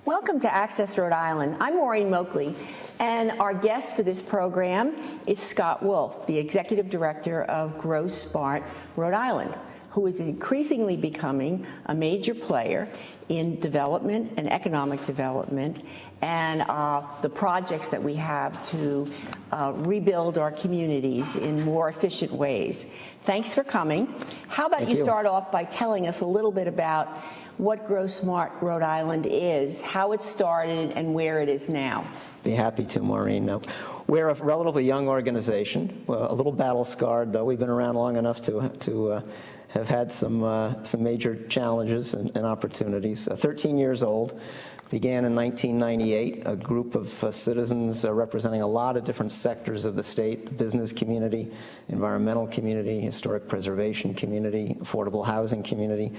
Welcome to Access Rhode Island. I'm Maureen Moakly, and our guest for this program is Scott Wolf, the Executive Director of Grow Smart Rhode Island, who is increasingly becoming a major player in development and economic development and the projects that we have to rebuild our communities in more efficient ways. Thanks for coming. How about you start off by telling us a little bit about what Grow Smart Rhode Island is, how it started, and where it is now? Be happy to, Maureen. We're a relatively young organization, a little battle-scarred, though. We've been around long enough to have had some major challenges and opportunities. 13 years old, began in 1998, a group of citizens representing a lot of different sectors of the state, the business community, environmental community, historic preservation community, affordable housing community,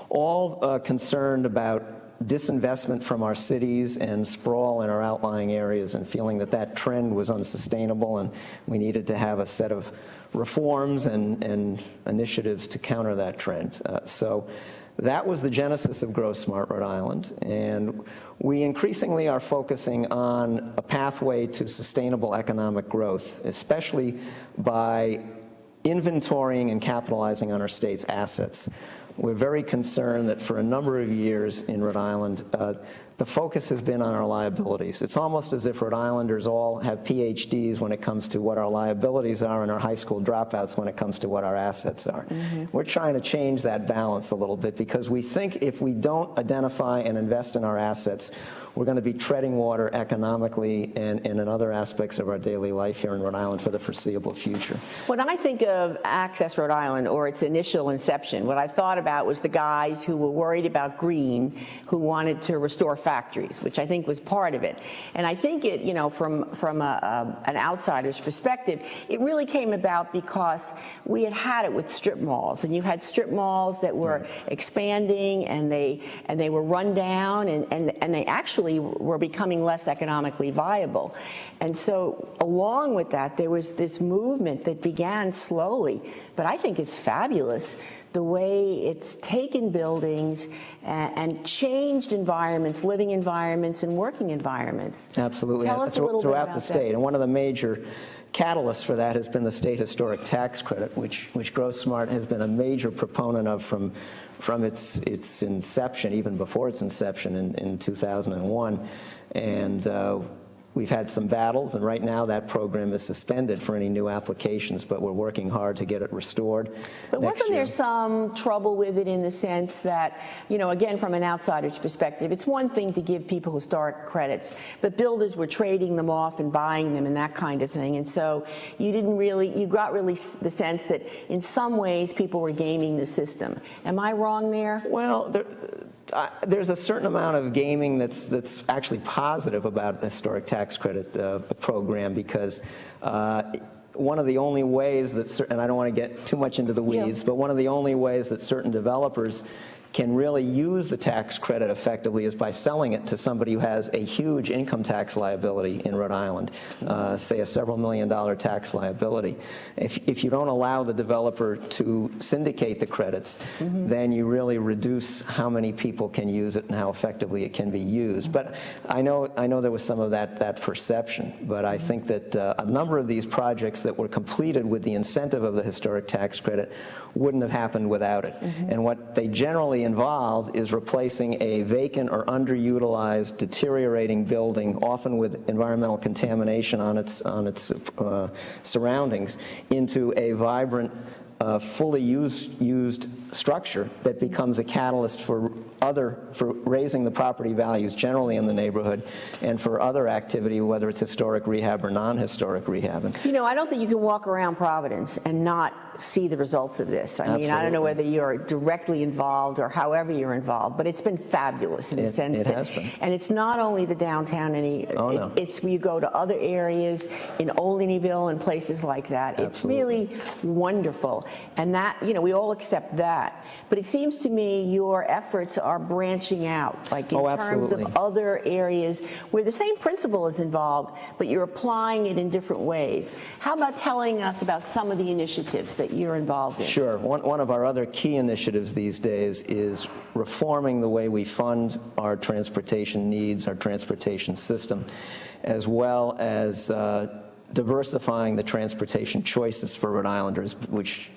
all concerned about disinvestment from our cities and sprawl in our outlying areas, and feeling that that trend was unsustainable and we needed to have a set of reforms and initiatives to counter that trend. So that was the genesis of Grow Smart Rhode Island, and we increasingly are focusing on a pathway to sustainable economic growth, especially by inventorying and capitalizing on our state's assets. We're very concerned that for a number of years in Rhode Island, the focus has been on our liabilities. It's almost as if Rhode Islanders all have PhDs when it comes to what our liabilities are and our high school dropouts when it comes to what our assets are. We're trying to change that balance a little bit, because we think if we don't identify and invest in our assets, we're going to be treading water economically and in other aspects of our daily life here in Rhode Island for the foreseeable future. When I think of Access Rhode Island, or its initial inception, what I thought about was the guys who were worried about green, who wanted to restore factories, which I think was part of it. And I think it, you know, from an outsider's perspective, it really came about because we had it with strip malls, and you had strip malls that were expanding, and they were run down, and they actually were becoming less economically viable. And so along with that, there was this movement that began slowly, but I think is fabulous, the way it's taken buildings and changed environments, living environments and working environments. Absolutely. Tell us a little bit throughout about the state. that. And one of the major catalysts for that has been the state historic tax credit, which Grow Smart has been a major proponent of from its inception, even before its inception in 2001. And we've had some battles, and right now that program is suspended for any new applications, but we're working hard to get it restored. But wasn't there some trouble with it, in the sense that, you know, again, from an outsider's perspective, it's one thing to give people historic credits, but builders were trading them off and buying them and that kind of thing. And so you got really the sense that in some ways people were gaming the system. Am I wrong there? Well, there's a certain amount of gaming that's actually positive about the historic tax credit program, because one of the only ways that, and I don't want to get too much into the weeds, but one of the only ways that certain developers can really use the tax credit effectively is by selling it to somebody who has a huge income tax liability in Rhode Island, say a several $million tax liability. If you don't allow the developer to syndicate the credits, then you really reduce how many people can use it and how effectively it can be used. But I know there was some of that perception, but I think that a number of these projects that were completed with the incentive of the historic tax credit wouldn't have happened without it. And what they generally involved is replacing a vacant or underutilized, deteriorating building, often with environmental contamination on its surroundings, into a vibrant, fully used structure that becomes a catalyst for raising the property values generally in the neighborhood, and for other activity, whether it's historic rehab or non-historic rehab. You know, I don't think you can walk around Providence and not see the results of this. I mean, I don't know whether you're directly involved or however you're involved, but it's been fabulous in the sense that, has been. And it's not only the downtown, it's you go to other areas in Old Innieville and places like that. It's really wonderful. And that, we all accept that. But it seems to me your efforts are branching out, like in terms of other areas where the same principle is involved, but you're applying it in different ways. How about telling us about some of the initiatives that you're involved in? Sure. One of our other key initiatives these days is reforming the way we fund our transportation needs, our transportation system, as well as diversifying the transportation choices for Rhode Islanders, which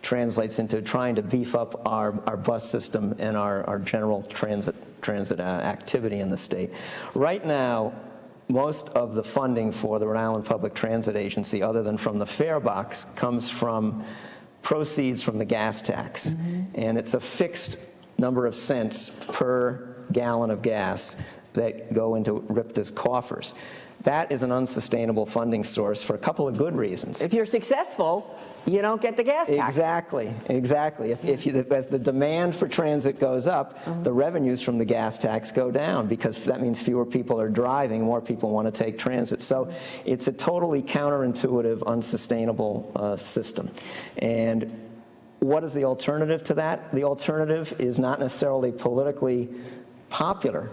translates into trying to beef up our bus system and our general transit activity in the state. Right now, most of the funding for the Rhode Island Public Transit Agency, other than from the fare box, comes from proceeds from the gas tax. And it's a fixed number of cents per gallon of gas that go into RIPTA's coffers. That is an unsustainable funding source for a couple of good reasons. If you're successful, you don't get the gas tax. Exactly. As the demand for transit goes up, the revenues from the gas tax go down, because that means fewer people are driving, more people want to take transit. So it's a totally counterintuitive, unsustainable system. And what is the alternative to that? The alternative is not necessarily politically popular,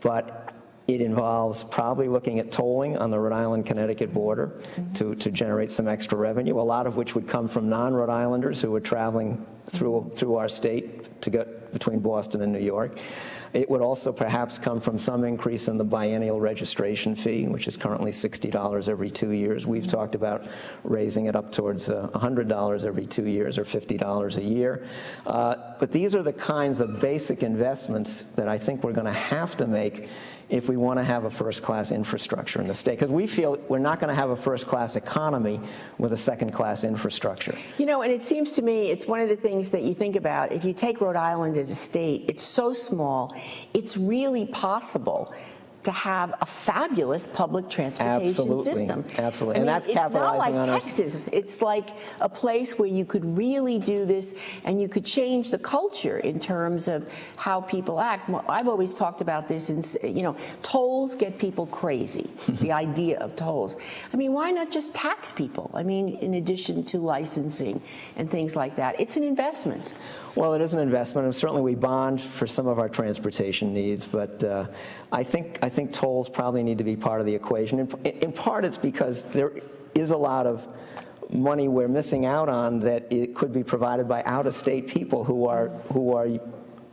but it involves probably looking at tolling on the Rhode Island-Connecticut border to generate some extra revenue, a lot of which would come from non-Rhode Islanders who are traveling through our state to get between Boston and New York. It would also perhaps come from some increase in the biennial registration fee, which is currently $60 every 2 years. We've talked about raising it up towards $100 every 2 years, or $50 a year. But these are the kinds of basic investments that I think we're going to have to make if we want to have a first-class infrastructure in the state, because we feel we're not going to have a first-class economy with a second-class infrastructure. And it seems to me it's one of the things that you think about. If you take Rhode Island as a state, it's so small, it's really possible to have a fabulous public transportation system. Absolutely. And that's capitalizing on It's not like Texas. It's like a place where you could really do this, and you could change the culture in terms of how people act. I've always talked about this, tolls get people crazy, the idea of tolls. Why not just tax people? In addition to licensing and things like that. It's an investment. Well, it is an investment, and certainly we bond for some of our transportation needs, but I think tolls probably need to be part of the equation. In part, it's because there is a lot of money we're missing out on that it could be provided by out-of-state people who are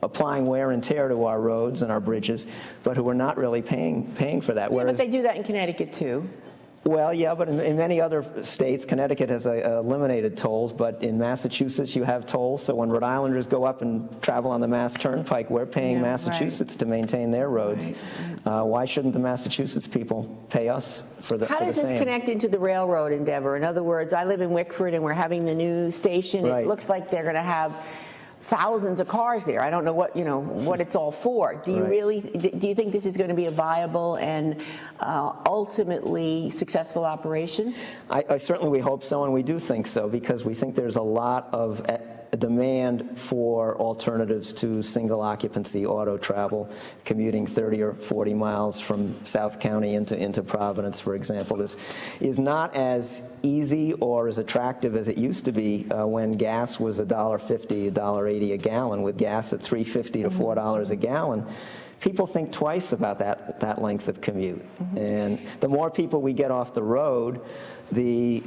applying wear and tear to our roads and our bridges, but who are not really paying for that. Yeah, but they do that in Connecticut too. Well, yeah, but in many other states, Connecticut has eliminated tolls, but in Massachusetts you have tolls. So when Rhode Islanders go up and travel on the Mass Turnpike, we're paying Massachusetts to maintain their roads. Why shouldn't the Massachusetts people pay us for the same? How does this connect into the railroad endeavor? In other words, I live in Wickford, and we're having the new station. It looks like they're going to have thousands of cars there. I don't know what it's all for. Do you think this is going to be a viable and ultimately successful operation? I certainly, we hope so, and we do think so, because we think there's a lot of demand for alternatives to single occupancy auto travel, commuting 30 or 40 miles from South County into Providence, for example. This is not as easy or as attractive as it used to be when gas was $1.50, $1.80 a gallon. With gas at $3.50 to $4 a gallon, people think twice about that length of commute. And the more people we get off the road, the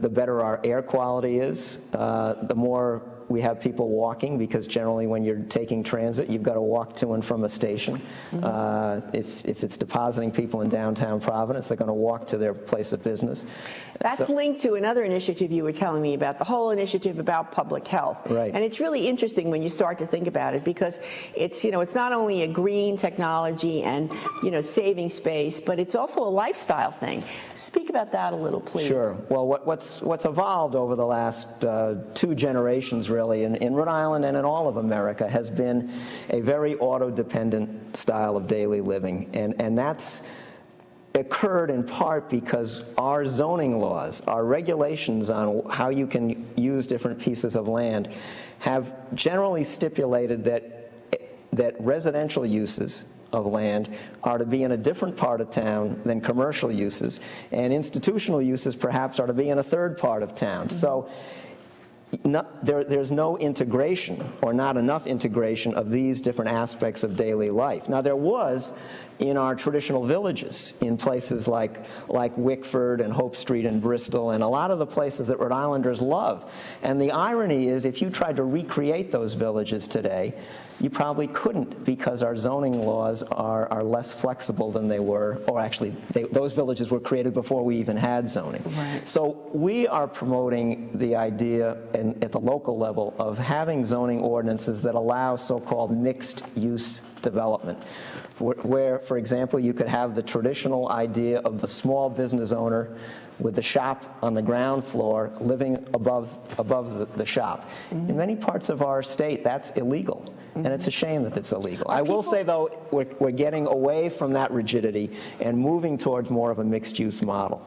better our air quality is, the more we have people walking, because generally when you're taking transit, you've got to walk to and from a station. If it's depositing people in downtown Providence, they're going to walk to their place of business. That's linked to another initiative you were telling me about, the whole initiative about public health. And it's really interesting when you start to think about it, because it's not only a green technology and saving space, but it's also a lifestyle thing. Speak about that a little, please. Sure. Well, what's evolved over the last 2 generations, really, in Rhode Island and in all of America, has been a very auto-dependent style of daily living, and that's occurred in part because our zoning laws, our regulations on how you can use different pieces of land, have generally stipulated that residential uses of land are to be in a different part of town than commercial uses, and institutional uses perhaps are to be in a third part of town. So there's no integration, or not enough integration, of these different aspects of daily life. Now, there was in our traditional villages, in places like Wickford and Hope Street and Bristol, and a lot of the places that Rhode Islanders love. And the irony is, if you tried to recreate those villages today, you probably couldn't, because our zoning laws are less flexible than they were, or actually, those villages were created before we even had zoning. Right. So we are promoting the idea at the local level of having zoning ordinances that allow so-called mixed-use development, where, for example, you could have the traditional idea of the small business owner with the shop on the ground floor living above the shop. In many parts of our state, that's illegal, and it's a shame that it's illegal. I will say, though, we're getting away from that rigidity and moving towards more of a mixed-use model.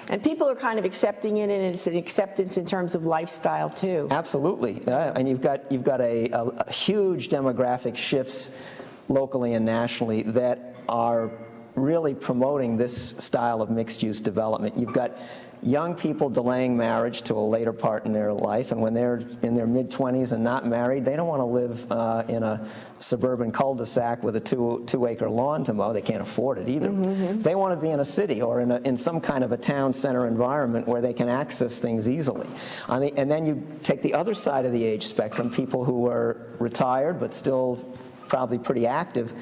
And people are kind of accepting it, and it's an acceptance in terms of lifestyle, too. Absolutely, and you've got a huge demographic shifts locally and nationally that are really promoting this style of mixed-use development. You've got young people delaying marriage to a later part in their life, and when they're in their mid-20s and not married, they don't want to live in a suburban cul-de-sac with a two-acre lawn to mow. They can't afford it either. They want to be in a city or in some kind of a town center environment where they can access things easily. And then you take the other side of the age spectrum, people who are retired but still probably pretty active.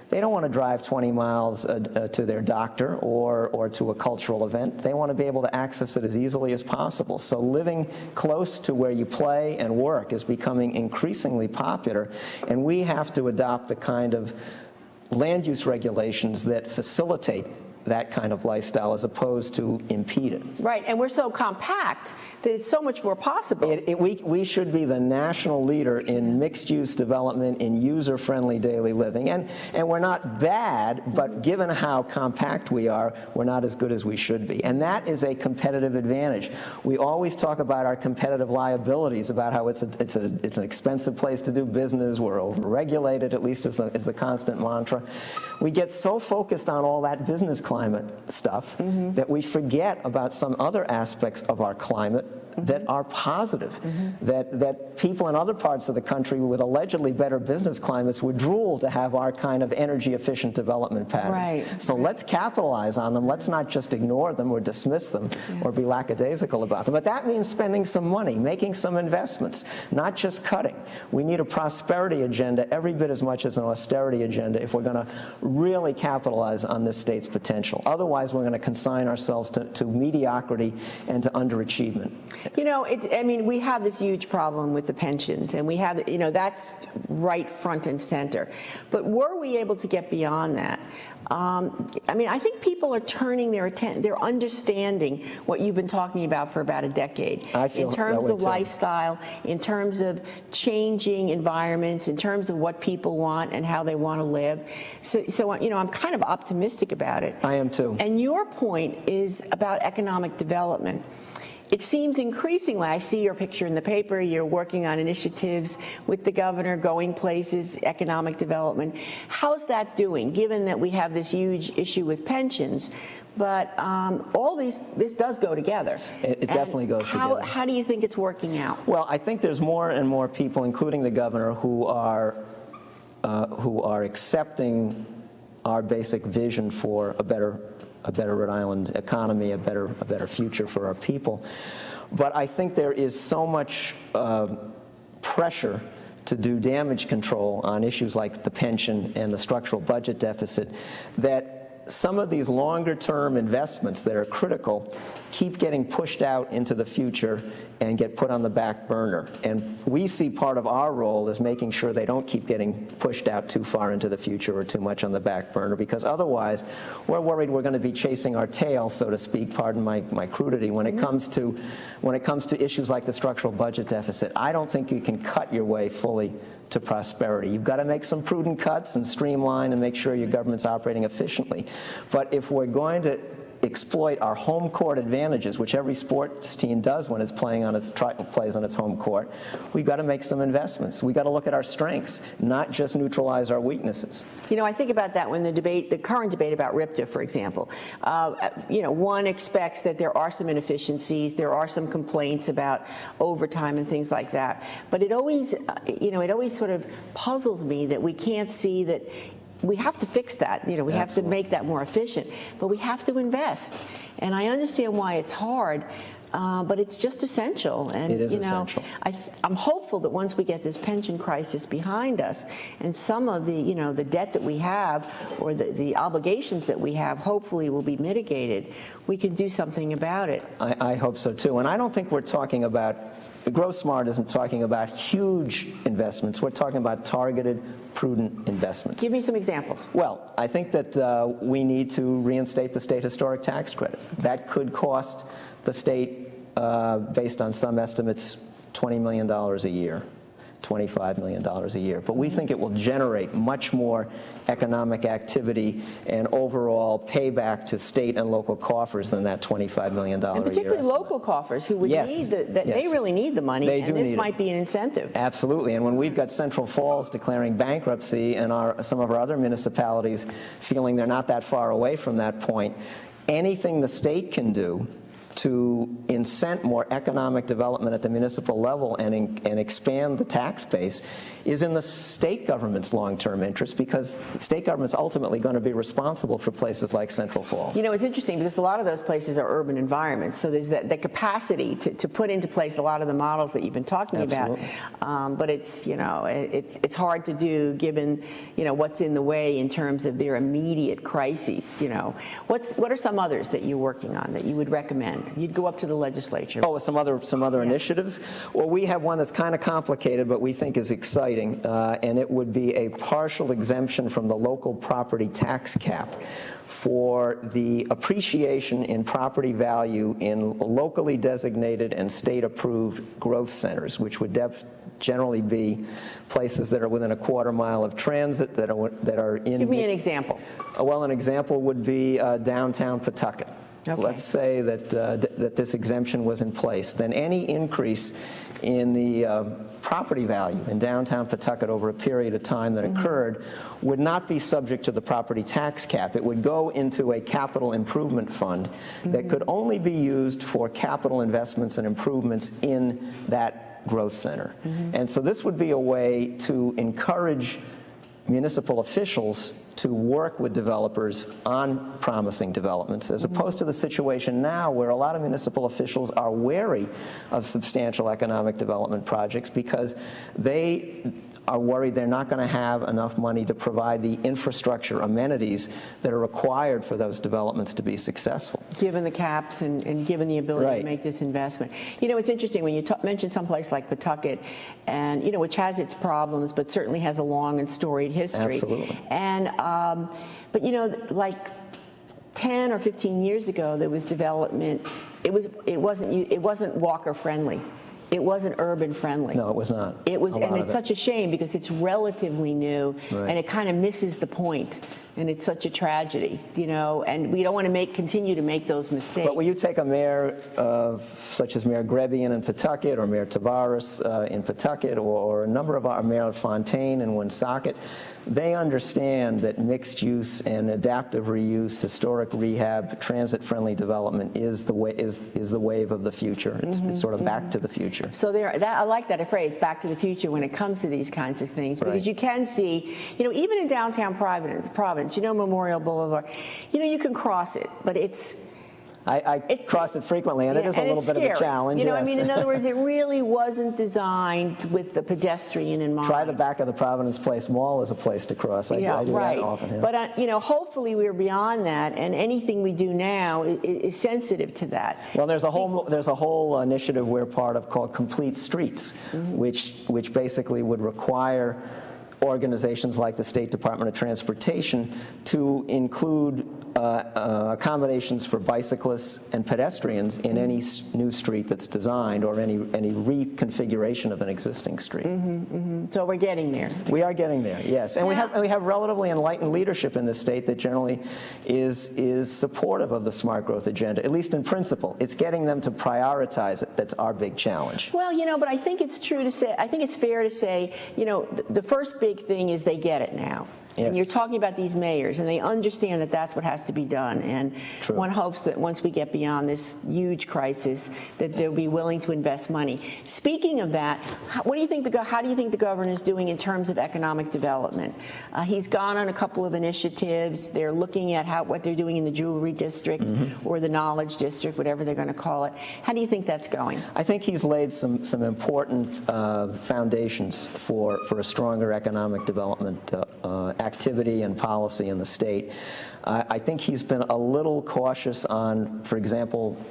They don't want to drive 20 miles to their doctor or to a cultural event. They want to be able to access it as easily as possible. So living close to where you play and work is becoming increasingly popular, and we have to adopt the kind of land use regulations that facilitate that kind of lifestyle as opposed to impede it. Right, and we're so compact that it's so much more possible. We should be the national leader in mixed-use development, in user-friendly daily living. And we're not bad, but given how compact we are, we're not as good as we should be. And that is a competitive advantage. We always talk about our competitive liabilities, about how it's an expensive place to do business, we're over-regulated, at least is the constant mantra. We get so focused on all that business climate stuff that we forget about some other aspects of our climate that are positive, that people in other parts of the country with allegedly better business climates would drool to have our kind of energy-efficient development patterns. Right. So let's capitalize on them. Let's not just ignore them or dismiss them or be lackadaisical about them. But that means spending some money, making some investments, not just cutting. We need a prosperity agenda every bit as much as an austerity agenda if we're going to really capitalize on this state's potential. Otherwise, we're going to consign ourselves to mediocrity and to underachievement. You know, I mean, we have this huge problem with the pensions, and we have, you know, that's right front and center. But were we able to get beyond that? I mean, I think people are turning their attention, they're understanding what you've been talking about for about a decade. I feel in terms that way of too. Lifestyle, in terms of changing environments, in terms of what people want and how they want to live. So you know, I'm kind of optimistic about it. I am too. And your point is about economic development. It seems increasingly, I see your picture in the paper, you're working on initiatives with the governor, going places, economic development. How's that doing, given that we have this huge issue with pensions? But all this does go together. It definitely goes together. How do you think it's working out? Well, I think there's more and more people, including the governor, who are accepting our basic vision for a better Rhode Island economy, a better future for our people. But I think there is so much pressure to do damage control on issues like the pension and the structural budget deficit that some of these longer-term investments that are critical keep getting pushed out into the future and get put on the back burner. And we see part of our role as making sure they don't keep getting pushed out too far into the future or too much on the back burner, because otherwise we're worried we're going to be chasing our tail, so to speak, pardon my crudity, when it comes to issues like the structural budget deficit. I don't think you can cut your way fully to prosperity. You've got to make some prudent cuts and streamline and make sure your government's operating efficiently. But if we're going to exploit our home court advantages, which every sports team does when it's plays on its home court, we've got to make some investments. We've got to look at our strengths, not just neutralize our weaknesses. You know, I think about that when the current debate about RIPTA, for example. You know, one expects that there are some inefficiencies, there are some complaints about overtime and things like that. But it always, you know, it always sort of puzzles me that we can't see that we have to fix that. You know, we have to make that more efficient, but we have to invest. And I understand why it's hard, but it's just essential. And it is you know, essential. I'm hopeful that once we get this pension crisis behind us, and some of the, you know, the debt that we have or the obligations that we have, hopefully will be mitigated, we can do something about it. I hope so too. And I don't think we're talking about, Grow Smart isn't talking about huge investments. We're talking about targeted, prudent investments. Give me some examples. Well, I think that we need to reinstate the state historic tax credit. That could cost the state, based on some estimates, $20 million a year, $25 million a year. But we think it will generate much more economic activity and overall payback to state and local coffers than that $25 million a year. And particularly estimate. local coffers who would need they really need the money, They do and this need might it. be an incentive. Absolutely, and when we've got Central Falls declaring bankruptcy and some of our other municipalities feeling they're not that far away from that point, anything the state can do to incent more economic development at the municipal level and expand the tax base is in the state government's long-term interest, because the state government's ultimately going to be responsible for places like Central Falls. You know, it's interesting because a lot of those places are urban environments, so there's the capacity to put into place a lot of the models that you've been talking Absolutely. about. But it's, you know, it's hard to do given, you know, what's in the way in terms of their immediate crises. You know, what are some others that you're working on that you would recommend? You'd go up to the legislature. Oh, some other initiatives? Well, we have one that's kind of complicated, but we think is exciting, and it would be a partial exemption from the local property tax cap for the appreciation in property value in locally designated and state-approved growth centers, which would generally be places that are within a quarter mile of transit, that are in... Give me an example. Well, an example would be downtown Pawtucket. Okay. Let's say that this exemption was in place. Then any increase in the property value in downtown Pawtucket over a period of time that occurred would not be subject to the property tax cap. It would go into a capital improvement fund that could only be used for capital investments and improvements in that growth center. And so this would be a way to encourage municipal officials to work with developers on promising developments, as opposed to the situation now where a lot of municipal officials are wary of substantial economic development projects because they are worried they're not going to have enough money to provide the infrastructure amenities that are required for those developments to be successful. Given the caps and given the ability Right. to make this investment. You know, it's interesting when you mention someplace like Pawtucket, and, you know, which has its problems, but certainly has a long and storied history. Absolutely. And, but, you know, like 10 or 15 years ago, there was development. It wasn't walker friendly. It wasn't urban friendly. No, it was not. It was, and it's such a shame because it's relatively new, Right. and it kind of misses the point, and it's such a tragedy, you know. And we don't want to continue to make those mistakes. But when you take a mayor such as Mayor Grebian in Pawtucket, or Mayor Tavares in Pawtucket, or a number of our Mayor Fontaine in Woonsocket, they understand that mixed use and adaptive reuse, historic rehab, transit-friendly development is the wave of the future. It's sure back to the future. So I like that phrase, back to the future, when it comes to these kinds of things, because Right. you can see, you know, even in downtown Providence, you know, Memorial Boulevard, you know, you can cross it, but it's cross it frequently, and it is a little bit of a challenge. You know, yes. I mean, in other words, it really wasn't designed with the pedestrian in mind. Try the back of the Providence Place Mall as a place to cross. I do right. that often. Yeah. But, you know, hopefully we're beyond that, and anything we do now is sensitive to that. Well, there's a whole initiative we're part of called Complete Streets, which basically would require organizations like the State Department of Transportation to include accommodations for bicyclists and pedestrians in any new street that's designed, or any reconfiguration of an existing street. So we're getting there. We are getting there, yes. And we have relatively enlightened leadership in the state that generally is supportive of the smart growth agenda, at least in principle. It's getting them to prioritize it that's our big challenge. Well, but I think it's true to say, I think it's fair to say, the first big thing is they get it now. Yes. And you're talking about these mayors, and they understand that that's what has to be done. And True. One hopes that once we get beyond this huge crisis, that they'll be willing to invest money. Speaking of that, how do you think the governor is doing in terms of economic development? He's gone on a couple of initiatives. They're looking at what they're doing in the jewelry district or the knowledge district, whatever they're going to call it. How do you think that's going? I think he's laid some important foundations for a stronger economic development activity and policy in the state. I think he's been a little cautious on, for example,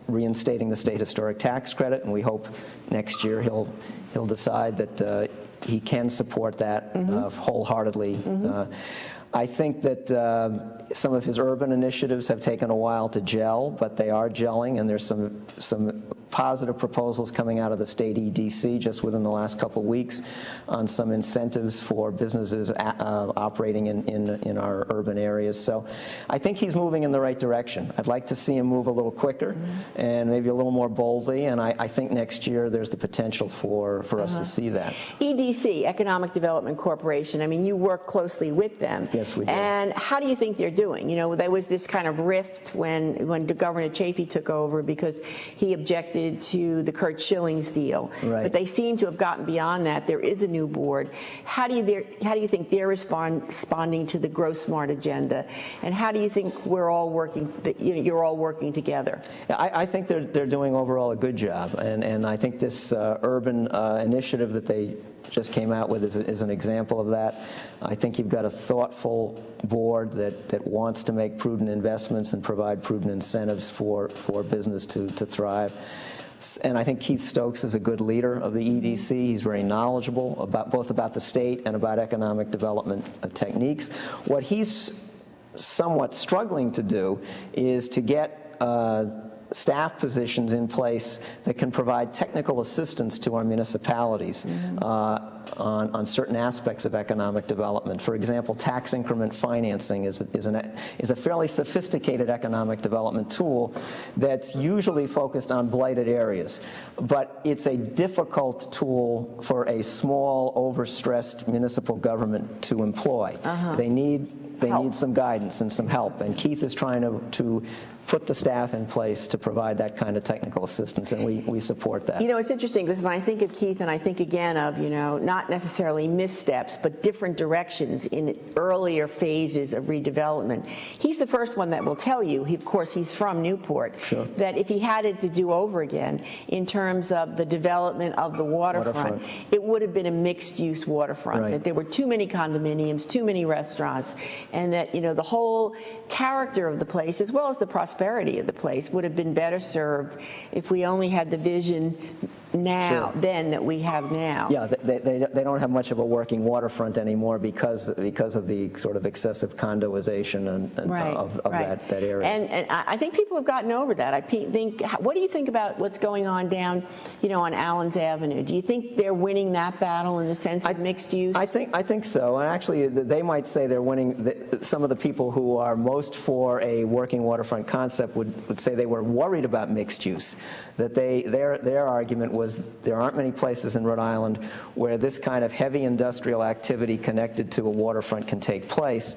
reinstating the state historic tax credit, and we hope next year he'll decide that he can support that wholeheartedly. I think that some of his urban initiatives have taken a while to gel, but they are gelling, and there's some positive proposals coming out of the state EDC just within the last couple of weeks on some incentives for businesses operating in our urban areas. So I think he's moving in the right direction. I'd like to see him move a little quicker and maybe a little more boldly, and I think next year there's the potential for us to see that. EDC, Economic Development Corporation, I mean, you work closely with them. Yes, we do. And how do you think they're doing? There was this kind of rift when Governor Chafee took over because he objected to the Kurt Schilling's deal. Right. But they seem to have gotten beyond that. There is a new board. How do you think they're responding to the Grow Smart agenda? And how do you think we're all working, you're all working together? I think they're doing overall a good job. And I think this urban initiative that they just came out with is an example of that. I think you've got a thoughtful board that wants to make prudent investments and provide prudent incentives for business to thrive. And I think Keith Stokes is a good leader of the EDC. He's very knowledgeable both about the state and about economic development techniques. What he's somewhat struggling to do is to get staff positions in place that can provide technical assistance to our municipalities on certain aspects of economic development. For example, tax increment financing is a fairly sophisticated economic development tool that's usually focused on blighted areas, but it's a difficult tool for a small, overstressed municipal government to employ. They need some guidance and some help, and Keith is trying to put the staff in place to provide that kind of technical assistance, and we support that. It's interesting because when I think of Keith, and I think again of, not necessarily missteps, but different directions in earlier phases of redevelopment, he's the first one that will tell you, of course he's from Newport, Sure. that if he had it to do over again in terms of the development of the waterfront. It would have been a mixed-use waterfront, Right. that there were too many condominiums, too many restaurants, and that, the whole character of the place, as well as the prosperity of the place, would have been better served if we only had the vision now, Sure. then that we have now. Yeah, they don't have much of a working waterfront anymore because of the sort of excessive condoization of that area. And I think people have gotten over that. What do you think about what's going on down, on Allens Avenue? Do you think they're winning that battle in the sense of mixed use? I think so. And actually, they might say they're winning. Some of the people who are most for a working waterfront concept would say they were worried about mixed use. That their argument was there aren't many places in Rhode Island where this kind of heavy industrial activity connected to a waterfront can take place.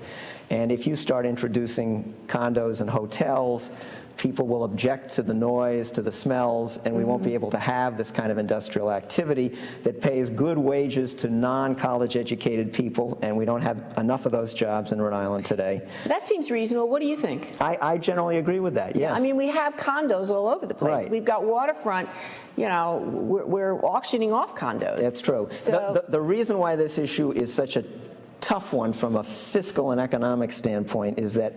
And if you start introducing condos and hotels, people will object to the noise, to the smells, and we won't be able to have this kind of industrial activity that pays good wages to non-college educated people, and we don't have enough of those jobs in Rhode Island today. That seems reasonable. What do you think? I generally agree with that, yes. I mean, we have condos all over the place. Right. We've got waterfront, we're auctioning off condos. That's true. So, the reason why this issue is such a tough one from a fiscal and economic standpoint is that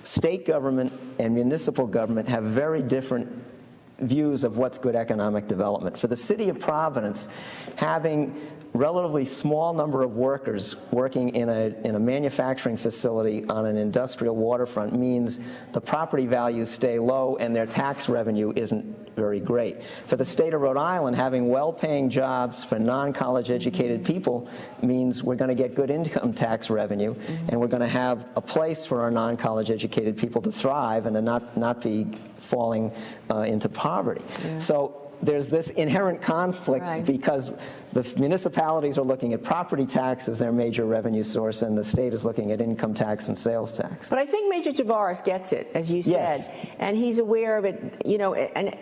state government and municipal government have very different views of what's good economic development. For the city of Providence, having relatively small number of workers working in a manufacturing facility on an industrial waterfront means the property values stay low and their tax revenue isn't very great. For the state of Rhode Island, having well-paying jobs for non-college educated people means we're going to get good income tax revenue, and we're going to have a place for our non-college educated people to thrive and to not be falling into poverty. So there's this inherent conflict because the municipalities are looking at property tax as their major revenue source, and the state is looking at income tax and sales tax. But I think Major Tavares gets it, as you said, Yes. and he's aware of it, you know, and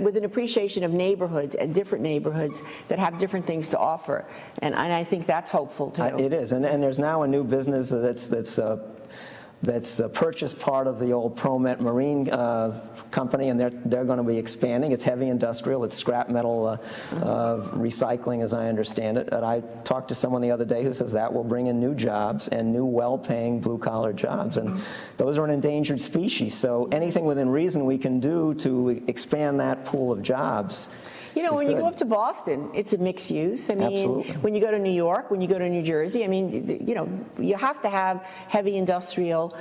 with an appreciation of neighborhoods and different neighborhoods that have different things to offer, and I think that's hopeful too. It is, and there's now a new business that's purchased part of the old ProMet Marine company, and they're going to be expanding. It's heavy industrial. It's scrap metal recycling, as I understand it. And I talked to someone the other day who says that will bring in new jobs and new well-paying blue-collar jobs. And those are an endangered species. So anything within reason we can do to expand that pool of jobs. You know, when you go up to Boston, it's a mixed use. I mean, Absolutely. when you go to New York, when you go to New Jersey, I mean, you know, you have to have heavy industrial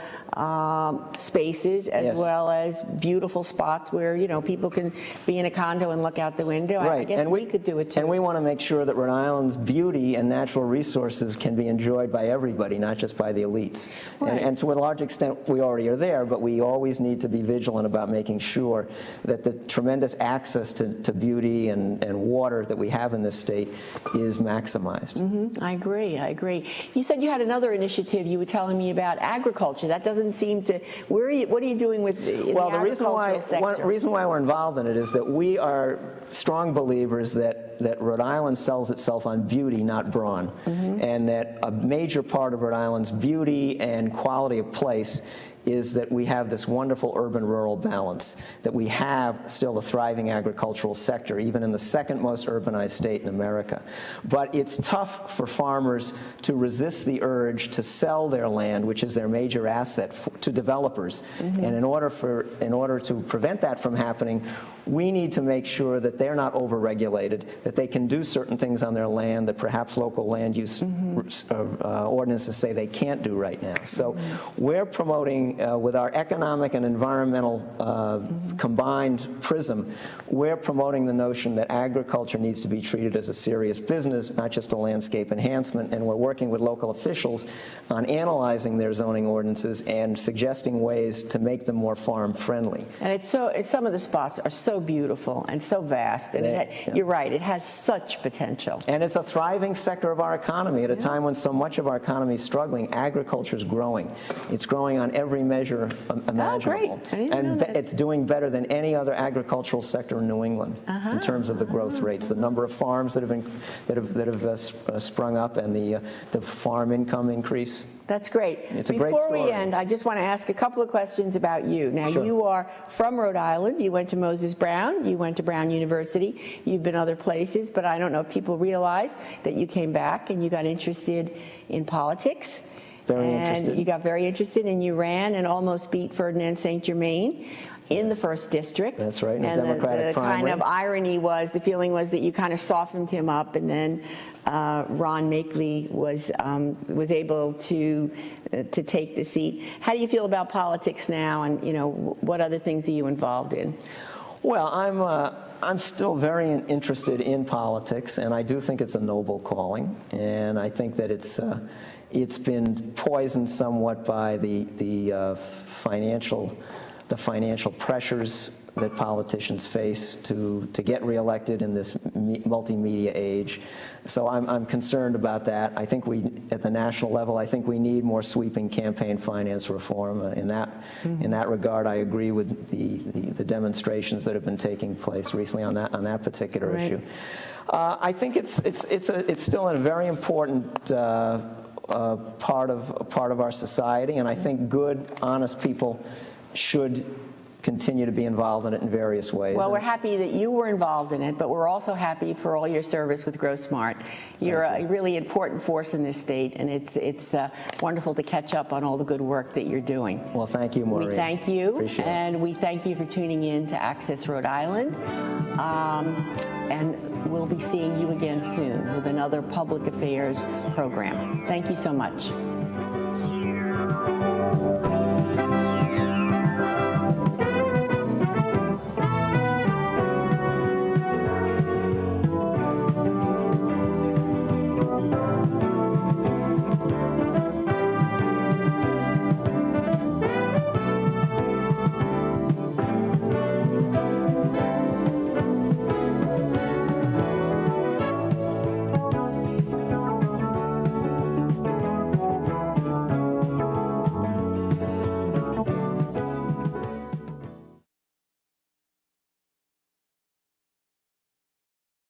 spaces as well as beautiful spots where, you know, people can be in a condo and look out the window. I guess we could do it too. And we want to make sure that Rhode Island's beauty and natural resources can be enjoyed by everybody, not just by the elites. And to a large extent, we already are there, but we always need to be vigilant about making sure that the tremendous access to beauty and water that we have in this state is maximized. I agree. You said you had another initiative you were telling me about agriculture. That doesn't seem to, what are you doing with the agricultural sector? The reason why we're involved in it is that we are strong believers that Rhode Island sells itself on beauty, not brawn, and that a major part of Rhode Island's beauty and quality of place is that we have this wonderful urban-rural balance, that we have still a thriving agricultural sector, even in the second most urbanized state in America. But it's tough for farmers to resist the urge to sell their land, which is their major asset, to developers. And in order to prevent that from happening, we need to make sure that they're not over-regulated, that they can do certain things on their land that perhaps local land use ordinances say they can't do right now. So we're promoting, with our economic and environmental combined prism, we're promoting the notion that agriculture needs to be treated as a serious business, not just a landscape enhancement, and we're working with local officials on analyzing their zoning ordinances and suggesting ways to make them more farm-friendly. And some of the spots are so beautiful and so vast, and you're right, it has such potential. And it's a thriving sector of our economy at a time when so much of our economy is struggling. Agriculture is growing. It's growing on every measure imaginable. I didn't know that. It's doing better than any other agricultural sector in New England in terms of the growth rates, the number of farms that have sprung up, and the farm income increase. That's great. It's a great story. Before we end, I just want to ask a couple of questions about you. Now, you are from Rhode Island. You went to Moses Brown. You went to Brown University. You've been other places, but I don't know if people realize that you came back and you got interested in politics. Very interested. You got very interested, and you ran and almost beat Ferdinand St. Germain in the 1st District. That's right, in and the Democratic primary. Kind of irony was, the feeling was that you kind of softened him up, and then Ron Makeley was able to take the seat. How do you feel about politics now, and what other things are you involved in? Well, I'm still very interested in politics, and I do think it's a noble calling, and I think that it's been poisoned somewhat by the financial pressures that politicians face to get reelected in this multimedia age. So I'm concerned about that. I think at the national level, I think we need more sweeping campaign finance reform. In that regard, I agree with the demonstrations that have been taking place recently on that particular issue. I think it's still a very important part of our society, and I think good, honest people should continue to be involved in it in various ways. Well, we're happy that you were involved in it, but we're also happy for all your service with Grow Smart. You're a really important force in this state, and it's wonderful to catch up on all the good work that you're doing. Well, thank you, Maureen. We thank you, Appreciate and it. we thank you for tuning in to Access Rhode Island. And we'll be seeing you again soon with another public affairs program. Thank you so much.